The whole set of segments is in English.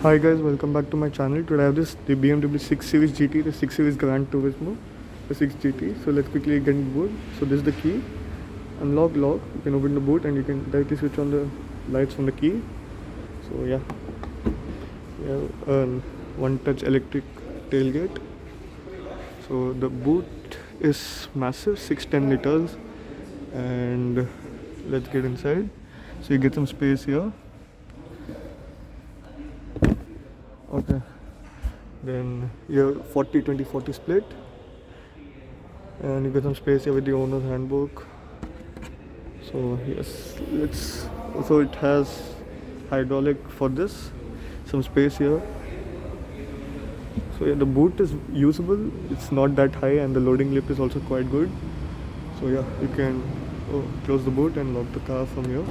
Hi guys, welcome back to my channel. Today I have the BMW 6 Series GT, the 6 Series Gran Turismo, the 6 GT. So let's quickly get in board. So this is the key, unlock lock. You can open the boot and you can directly switch on the lights from the key. So yeah, we have a one-touch electric tailgate. So the boot is massive, 610 liters, and let's get inside. So you get some space here. Okay. Then here 40-20-40 split, and you get some space here with the owner's handbook. So yes, let's. Also it has hydraulic for this, some space here. So yeah, the boot is usable. It's not that high, and the loading lip is also quite good. So yeah, you can close the boot and lock the car from here.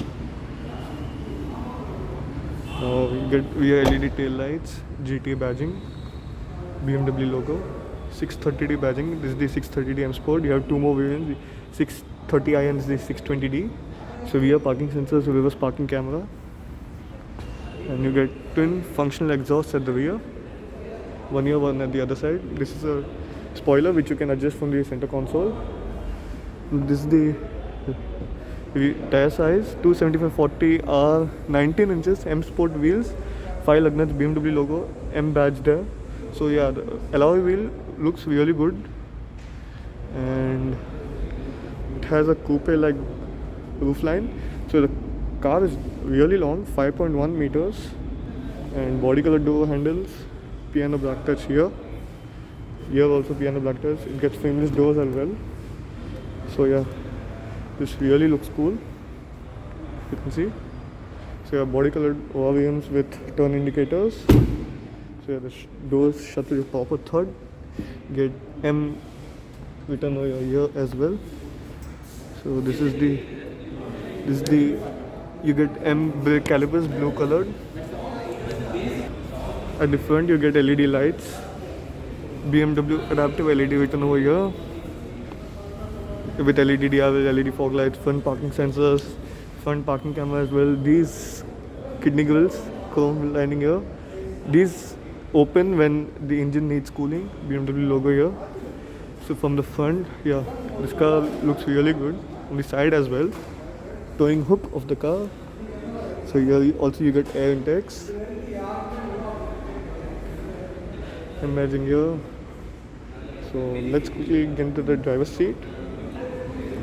Now we get via LED tail lights, GT badging, BMW logo, 630D badging. This is the 630D M Sport. You have two more variants, the 630i and the 620D. So we have parking sensors, reverse parking camera, and you get twin functional exhausts at the rear, one here, one at the other side. This is a spoiler which you can adjust from the center console. This is the tire size, 275/40 R, 19 inches, M Sport wheels, 5 lug nuts, BMW logo, M badge there. So yeah, the alloy wheel looks really good, and it has a coupe like roofline. So the car is really long, 5.1 meters, and body color door handles, piano black touch here. Here also piano black touch. It gets frameless doors as well. So yeah, this really looks cool. You can see. So yeah, body colored ORVMs with turn indicators. So yeah, the doors shut with a proper third. Get M written over here as well. So this is the you get M brake calipers, blue colored. At the front you get LED lights, BMW adaptive LED written over here, with LED DRL, LED fog lights, front parking sensors, front parking camera as well. These kidney grills, chrome lining here. These open when the engine needs cooling. BMW logo here. So from the front, yeah, this car looks really good. On the side as well, towing hook of the car. So here also you get air intakes. Imagine here. So let's quickly get into the driver's seat.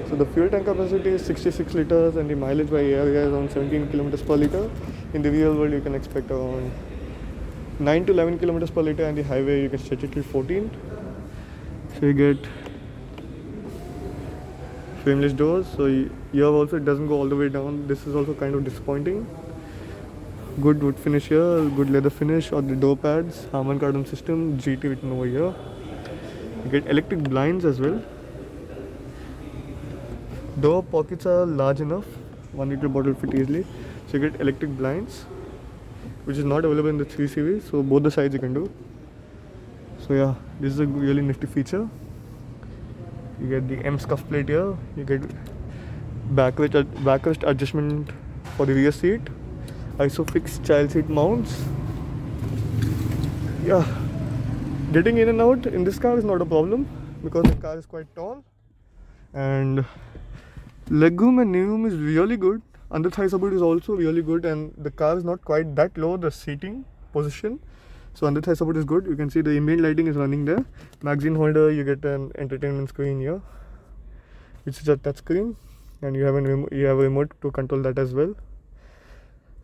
So the fuel tank capacity is 66 liters, and the mileage by air is around 17 kilometers per liter. In the real world, you can expect around 9 to 11 kilometers per liter, and the highway you can stretch it till 14. So you get frameless doors. So here also it doesn't go all the way down. This is also kind of disappointing. Good wood finish here, good leather finish on the door pads, Harman Kardon system, GT written over here. You get electric blinds as well. Door pockets are large enough, 1 liter bottle fit easily. So you get electric blinds, which is not available in the 3 Series. So both the sides you can do. So yeah, this is a really nifty feature. You get the M scuff plate here. You get backrest adjustment for the rear seat. Isofix child seat mounts. Yeah, getting in and out in this car is not a problem because the car is quite tall, and legroom and kneeroom is really good. Under thigh support is also really good, and the car is not quite that low, the seating position. So under thigh support is good. You can see the ambient lighting is running there. Magazine holder, you get an entertainment screen here, which is a touch screen, and you have a remote to control that as well.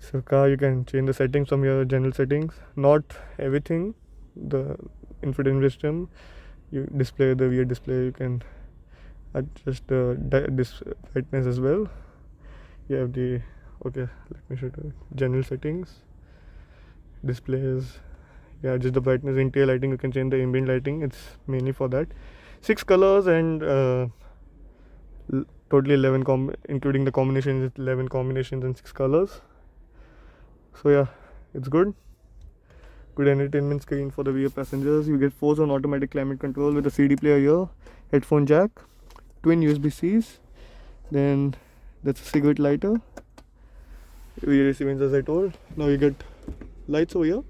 So car, you can change the settings from your general settings. Not everything. The infotainment system, you display the rear display. You can adjust the this brightness as well. You have the let me show you general settings, displays. Yeah, just the brightness. Interior lighting, you can change the ambient lighting. It's mainly for that. 6 colors and totally 11 including the combinations. 11 combinations and 6 colors. So yeah, it's good. Good entertainment screen for the rear passengers. You get 4-zone automatic climate control with a CD player here, headphone jack, twin USB-Cs. Then that's a cigarette lighter. Rear AC vents, as I told. Now you get lights over here.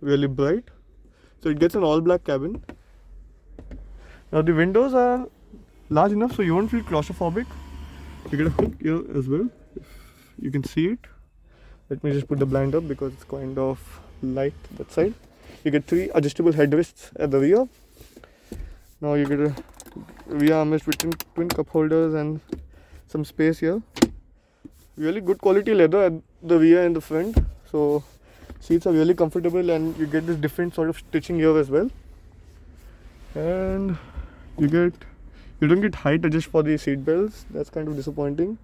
really bright. So it gets an all black cabin. Now the windows are large enough so you won't feel claustrophobic. You get a hook here as well, if you can see it. Let me just put the blind up because it's kind of light that side. You get 3 adjustable headrests at the rear. Now you get a rear armrest with twin cup holders and some space here. Really good quality leather at the rear and the front. So seats are really comfortable and you get this different sort of stitching here as well. And you don't get height adjust for the seat belts. That's kind of disappointing.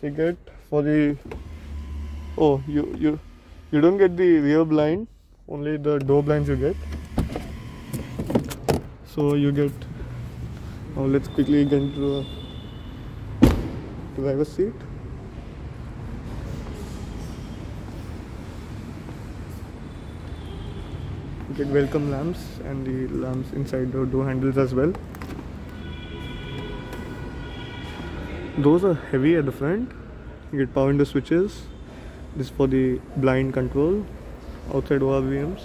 So you get for the you don't get the rear blind, only the door blinds you get. So you get, now let's quickly get into the driver's seat. You get welcome lamps and the lamps inside the door handles as well. Those are heavy at the front. You get power window switches. This for the blind control outside ORVMs.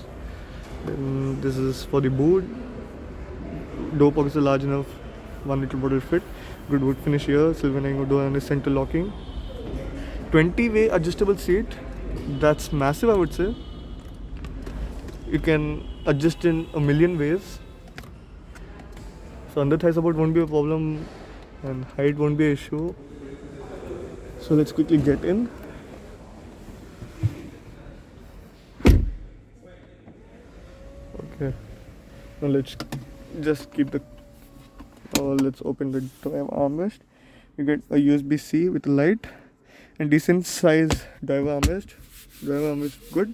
Then this is for the boot. Door pockets are large enough, 1 liter bottle fit. Good wood finish here, silver door and center locking. 20-way adjustable seat. That's massive, I would say. You can adjust in a million ways. So under thigh support won't be a problem and height won't be an issue. So let's quickly get in. Okay, now let's just keep the let's open the driver armrest. You get a USB-C with a light and decent size driver armrest. Driver armrest good.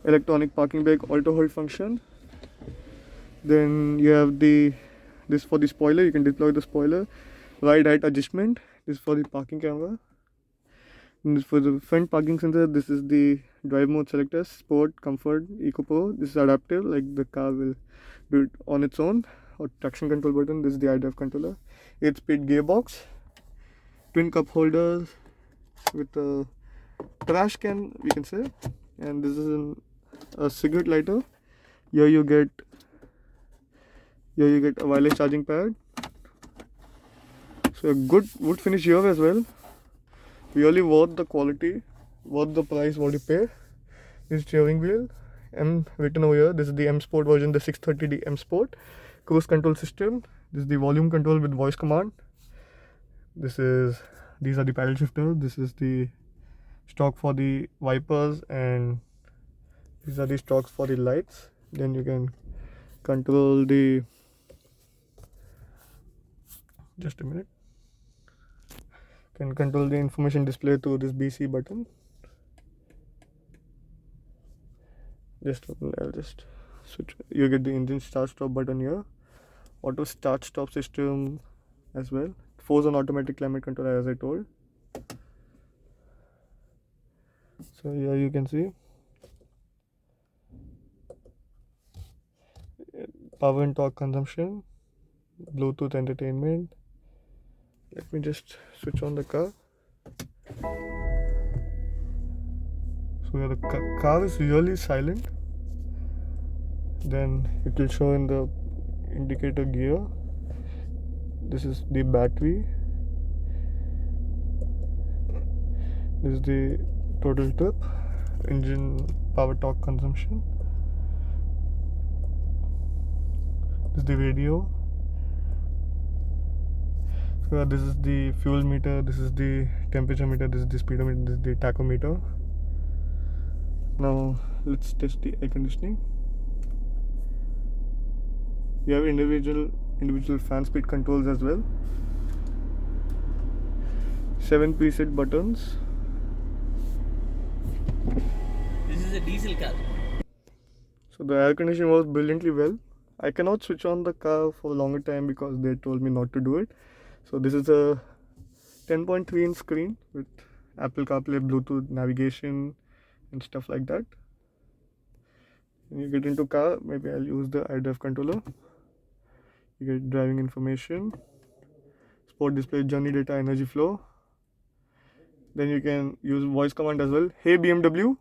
Electronic parking brake auto hold function. Then you have this for the spoiler, you can deploy the spoiler. Wide height adjustment. This is for the parking camera. And this for the front parking sensor. This is the drive mode selector: Sport, Comfort, Eco Pro. This is adaptive, like the car will do it on its own. Or traction control button. This is the iDrive controller. 8-speed gearbox. Twin cup holders with a trash can, we can say. And this is a cigarette lighter. Here you get a wireless charging pad. So a good wood finish here as well. Really worth the quality, worth the price what you pay. This steering wheel, M written over here. This is the M Sport version, the 630D M Sport. Cruise control system. This is the volume control with voice command. These are the paddle shifters. This is the stock for the wipers and these are the stocks for the lights. Then you can control the, just a minute, can control the information display through this BC button. I'll just switch. You get the engine start stop button here. Auto start stop system as well. Force on automatic climate control as I told. So here you can see power and torque consumption, Bluetooth entertainment. Let me just switch on the car. So yeah, the car is really silent. Then it will show in the indicator gear. This is the battery. This is the total trip, engine power torque consumption. This is the radio. So this is the fuel meter, this is the temperature meter, this is the speedometer, this is the tachometer. Now let's test the air conditioning. You have individual fan speed controls as well. 7 preset buttons. This is a diesel car. So the air conditioning works brilliantly well. I cannot switch on the car for a longer time because they told me not to do it. So this is a 10.3 inch screen with Apple CarPlay, Bluetooth, navigation and stuff like that. When you get into car, maybe I'll use the iDrive controller. You get driving information, sport display, journey data, energy flow. Then you can use voice command as well. Hey BMW.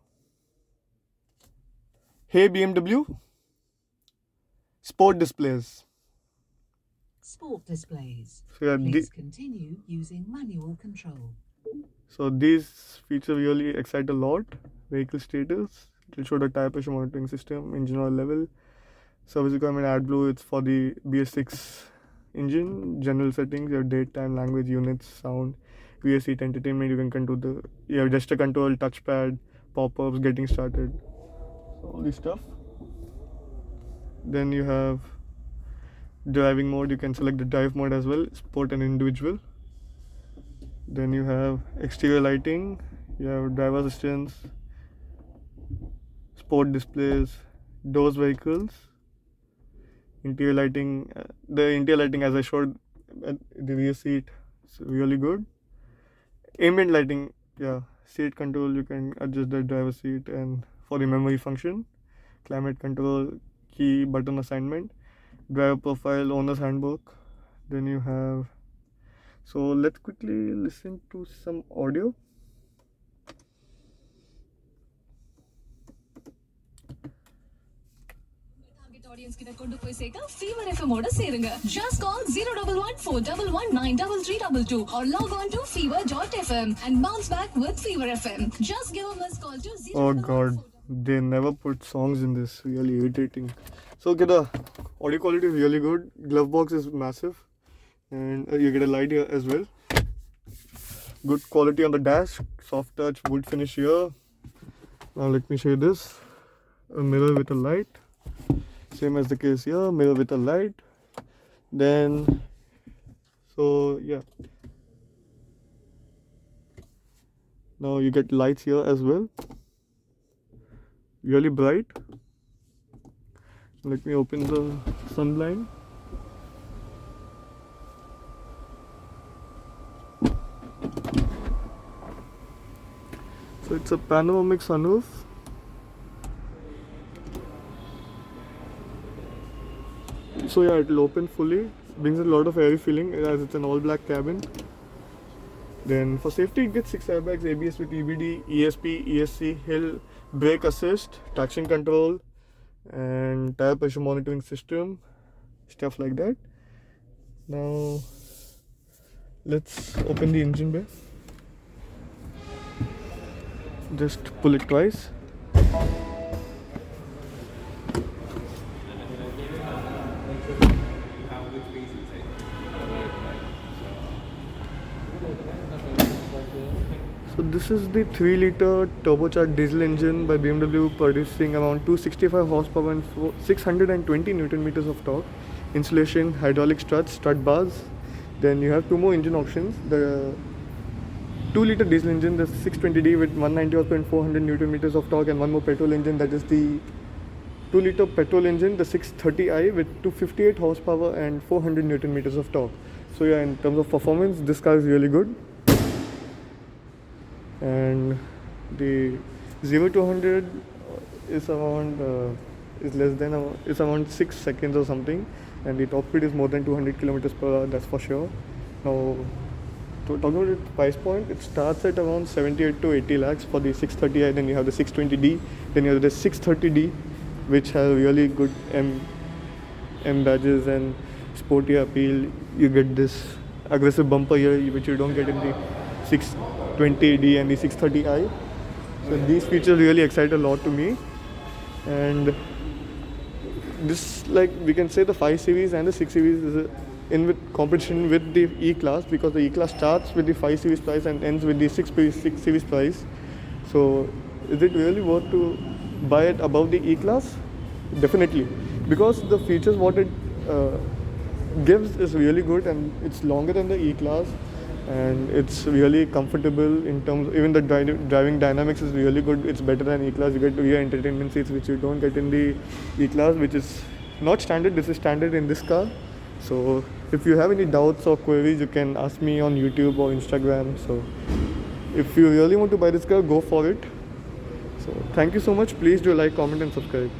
Hey BMW, sport displays. Sport displays. So yeah, Please continue using manual control. so these features really excite a lot. Vehicle status, it will show the tire pressure monitoring system, engine oil level, service requirement AdBlue, it's for the BS6 engine. General settings, your date, time, language, units, sound, VS seat entertainment, you can control you have gesture control, touchpad, pop-ups, getting started, all this stuff. Then you have driving mode, you can select the drive mode as well, sport and individual. Then you have exterior lighting, you have driver assistance, sport displays, doors vehicles, interior lighting. The interior lighting, as I showed at the rear seat, it's really good. Ambient lighting, yeah, seat control, you can adjust the driver seat and for the memory function, climate control, key button assignment, driver profile, owner's handbook. Then you have, so let's quickly listen to some audio. Target audience கிட்ட கொண்டு போய் சேர்க்க Fever FM ஓட சேருங்க. Just call 01141119322 or log on to fever.fm and bounce back with Fever FM. Just give a missed call to 01141. Oh god, they never put songs in this, really irritating. So okay, the audio quality is really good, glove box is massive, and you get a light here as well. Good quality on the dash, soft touch, wood finish here. Now let me show you this, a mirror with a light, same as the case here, mirror with a light. Then, so yeah, now you get lights here as well, really bright. Let me open the sun blind. So it's a panoramic sunroof. So yeah, it will open fully, brings a lot of airy feeling as it's an all black cabin. Then for safety it gets 6 airbags, ABS with EBD, ESP, ESC, hill, brake assist, traction control, and tire pressure monitoring system, stuff like that. Now let's open the engine bay. Just pull it twice. So this is the 3-liter turbocharged diesel engine by BMW, producing around 265 horsepower and 620 Newton meters of torque. Insulation, hydraulic struts, strut bars. Then you have two more engine options. The 2-liter diesel engine, the 620D with 190 horsepower and 400 Newton meters of torque, and one more petrol engine, that is the 2-liter petrol engine, the 630i with 258 horsepower and 400 Newton meters of torque. So yeah, in terms of performance, this car is really good. And the 0 to 100 is around is around 6 seconds or something, and the top speed is more than 200 kilometers per hour, that's for sure. Now, talking about its price point, it starts at around 78 to 80 lakhs for the 630i. Then you have the 620D, then you have the 630D, which have really good M badges and sporty appeal. You get this aggressive bumper here, which you don't get in the 620D and the 630i. So these features really excite a lot to me. And this, like we can say, the 5 Series and the 6 Series is in with competition with the E-Class, because the E-Class starts with the 5 Series price and ends with the 6 Series price. So is it really worth to buy it above the E-Class? Definitely, because the features what it gives is really good, and it's longer than the E-Class, and it's really comfortable in terms, even the driving dynamics is really good. It's better than E-Class. You get rear entertainment seats, which you don't get in the E-Class, which is not standard. This is standard in this car. So if you have any doubts or queries, you can ask me on YouTube or Instagram. So if you really want to buy this car, go for it. So thank you so much. Please do like, comment and subscribe.